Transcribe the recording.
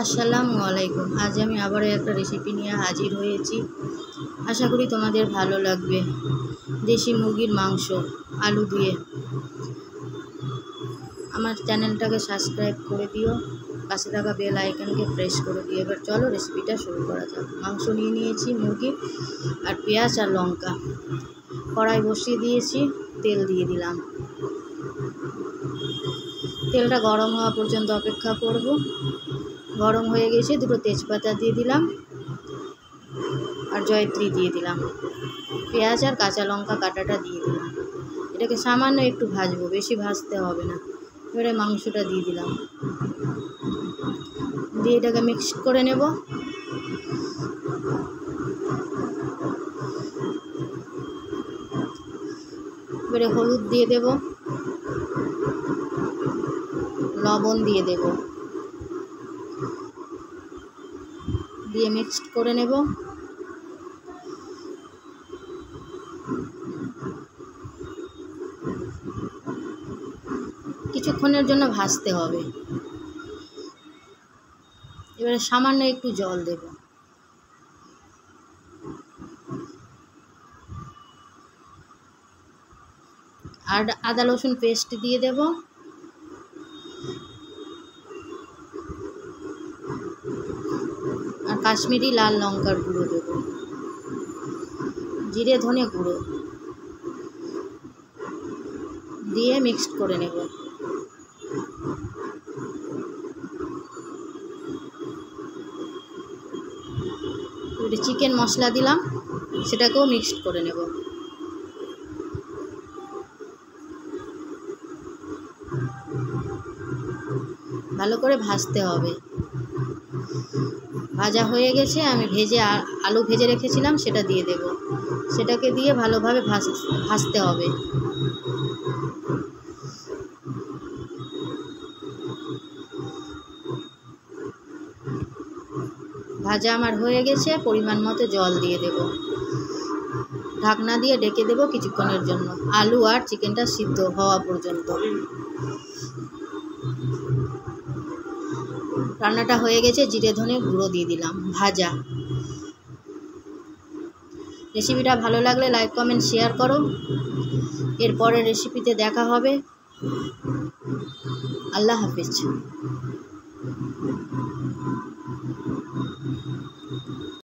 আসসালামু আলাইকুম। আজ আমি আবারও একটা রেসিপি নিয়ে হাজির হয়েছি। আশা করি তোমাদের ভালো লাগবে। দেশি মুরগির মাংস আলু দিয়ে। আমার চ্যানেলটাকে সাবস্ক্রাইব করে দিও, পাশে থাকা বেল আইকনকে প্রেস করে দিও। এবার চলো রেসিপিটা শুরু করা যাক। মাংস নিয়ে নিয়েছি মুরগি, আর পেঁয়াজ আর লঙ্কা। কড়াই বসিয়ে দিয়েছি, তেল দিয়ে দিলাম। তেলটা গরম হওয়া পর্যন্ত অপেক্ষা করব। গরম হয়ে গেছে, দুটো তেজপাতা দিয়ে দিলাম আর জয়ত্রী দিয়ে দিলাম। পেঁয়াজ আর কাঁচা লঙ্কা কাটাটা দিয়ে দিলাম। এটাকে সামান্য একটু ভাজবো, বেশি ভাজতে হবে না। এবারে মাংসটা দিয়ে দিলাম, দিয়ে এটাকে মিক্সড করে নেব। এবারে হলুদ দিয়ে দেব, লবণ দিয়ে দেব, দিয়ে মিক্সড করে নেব। কিছুক্ষণের জন্য ভাজতে হবে। এবারে সামান্য একটু জল দেব। আর আদা রসুন পেস্ট দিয়ে দেব। আর কাশ্মীরি লাল লঙ্কার গুঁড়ো দেব, জিরে ধনে গুঁড়ো দিয়ে মিক্সড করে নেব। এবারে চিকেন মশলা দিলাম, সেটাকেও মিক্সড করে নেব। ভালো করে ভাজতে হবে। ভাজা হয়ে গেছে, আমি আলু ভেজে রেখেছিলাম, সেটা দিয়ে দেব। সেটাকে দিয়ে ভালোভাবে ভাজতে হবে। ভাজা আমার হয়ে গেছে, পরিমাণ মতো জল দিয়ে দেব। ঢাকনা দিয়ে ঢেকে দেব কিছুক্ষণের জন্য, আলু আর চিকেনটা সিদ্ধ হওয়া পর্যন্ত। রান্নাটা হয়ে গেছে, জিরে ধনে গুঁড়ো দিয়ে দিলাম ভাজা। রেসিপিটা ভালো লাগলে লাইক কমেন্ট শেয়ার করো। এরপরের রেসিপিতে দেখা হবে। আল্লাহ হাফেজ।